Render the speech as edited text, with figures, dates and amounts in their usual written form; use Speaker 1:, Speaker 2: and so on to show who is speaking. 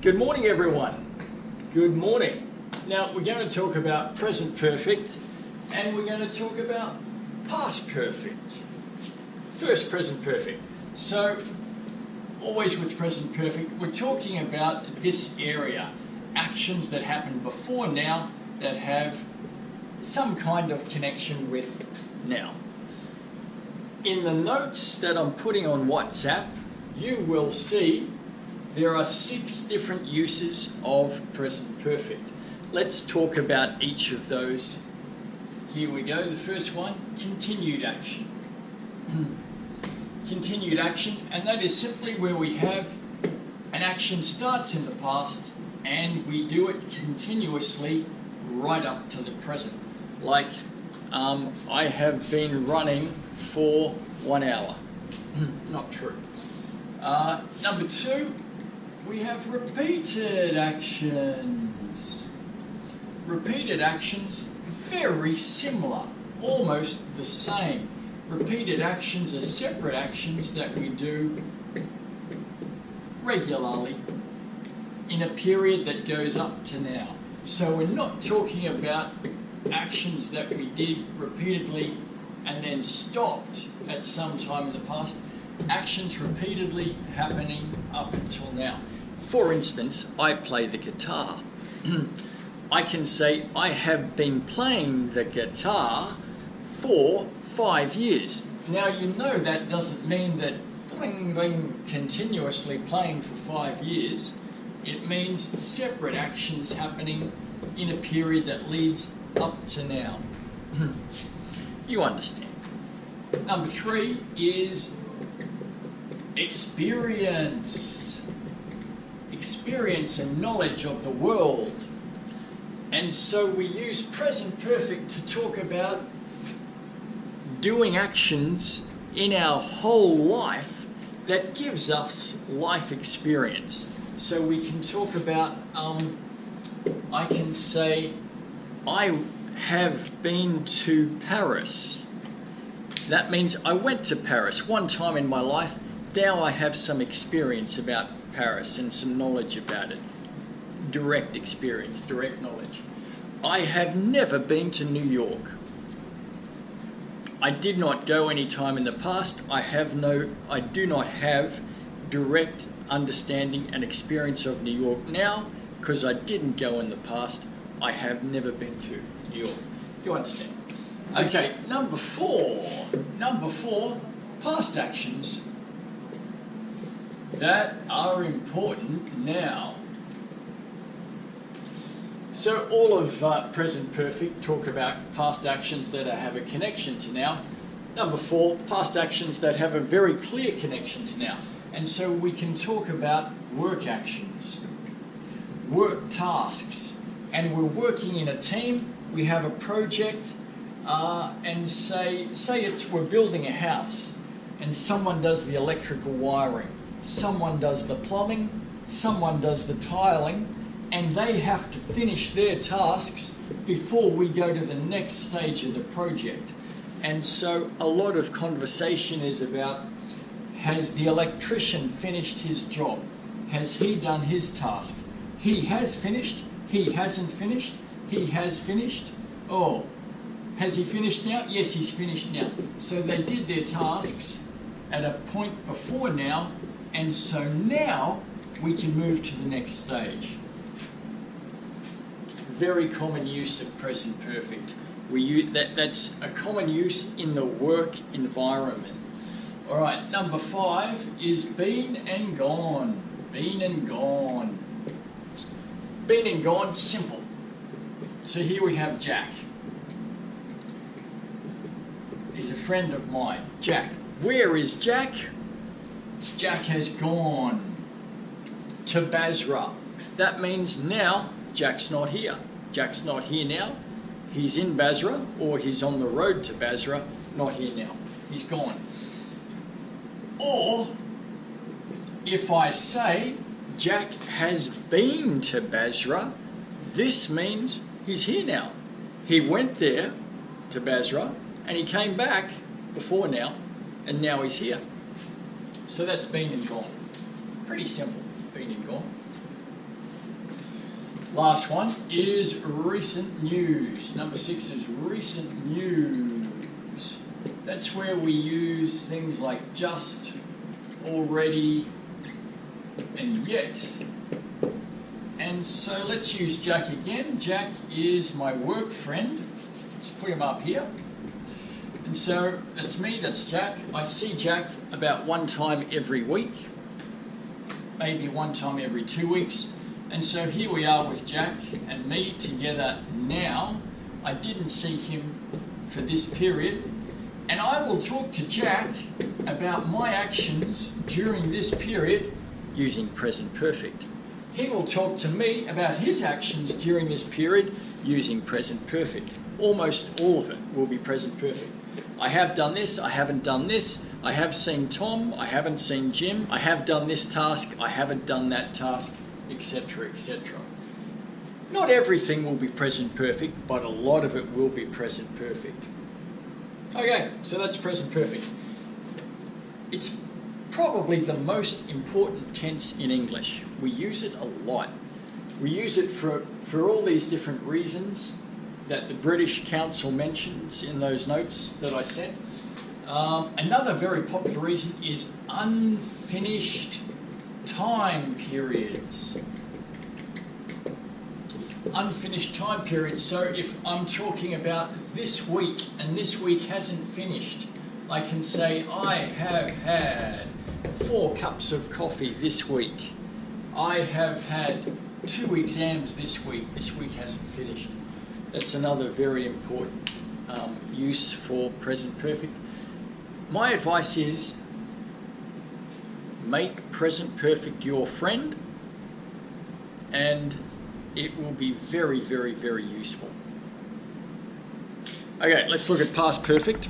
Speaker 1: Good morning, everyone. Good morning. Now, we're going to talk about present perfect and we're going to talk about past perfect. First, present perfect. So, always with present perfect, we're talking about this area, actions that happen before now that have some kind of connection with now. In the notes that I'm putting on WhatsApp, you will see there are 6 different uses of present perfect. Let's talk about each of those. Here we go. The first one, continued action. Continued action, and that is simply where we have an action starts in the past and we do it continuously right up to the present. Like, I have been running for 1 hour. Not true. Number 2, we have repeated actions. Repeated actions, very similar, almost the same. Repeated actions are separate actions that we do regularly in a period that goes up to now. So we're not talking about actions that we did repeatedly and then stopped at some time in the past. Actions repeatedly happening up until now. For instance, I play the guitar. I can say I have been playing the guitar for 5 years. Now you know that doesn't mean that continuously playing for 5 years. It means separate actions happening in a period that leads up to now. You understand. Number 3 is experience. Experience and knowledge of the world. And so we use present perfect to talk about doing actions in our whole life that gives us life experience. So we can talk about, I can say, I have been to Paris. That means I went to Paris one time in my life. Now I have some experience about Paris and some knowledge about it. Direct experience, direct knowledge. I have never been to New York. I did not go any time in the past. I do not have direct understanding and experience of New York now because I didn't go in the past. I have never been to New York. You understand? Okay, number 4, past actions that are important now. So all of present perfect talk about past actions that have a connection to now. Number 4, past actions that have a very clear connection to now. And so we can talk about work actions, work tasks, and we're working in a team. We have a project, and say we're building a house, and someone does the electrical wiring, someone does the plumbing, someone does the tiling, and they have to finish their tasks before we go to the next stage of the project. And so a lot of conversation is about, has the electrician finished his job? Has he done his task? He has finished, he hasn't finished, he has finished. Oh, has he finished now? Yes, he's finished now. So they did their tasks at a point before now, and so now we can move to the next stage. Very common use of present perfect. That's a common use in the work environment. All right, number 5 is been and gone. Been and gone. Been and gone, simple. So here we have Jack. He's a friend of mine. Jack. Where is Jack? Jack has gone to Basra. That means now Jack's not here. Jack's not here now. He's in Basra, or he's on the road to Basra, not here now. He's gone. Or, if I say Jack has been to Basra, this means he's here now. He went there to Basra, and he came back before now, and now he's here. So that's been and gone. Pretty simple, been and gone. Last one is recent news. Number 6 is recent news. That's where we use things like just, already, and yet. And so let's use Jack again. Jack is my work friend. Let's put him up here. And so that's me, that's Jack. I see Jack about one time every week, maybe one time every 2 weeks. And so here we are with Jack and me together now. I didn't see him for this period. And I will talk to Jack about my actions during this period using present perfect. He will talk to me about his actions during this period using present perfect. Almost all of it will be present perfect. I have done this, I haven't done this, I have seen Tom, I haven't seen Jim, I have done this task, I haven't done that task, etc., etc. Not everything will be present perfect, but a lot of it will be present perfect. Okay, so that's present perfect. It's probably the most important tense in English. We use it a lot. We use it for all these different reasons that the British Council mentions in those notes that I sent. Another very popular reason is unfinished time periods. Unfinished time periods. So if I'm talking about this week and this week hasn't finished, I can say I have had 4 cups of coffee this week. I have had 2 exams this week. This week hasn't finished. That's another very important use for present perfect. My advice is make present perfect your friend, and it will be very, very, very useful. Okay, let's look at past perfect.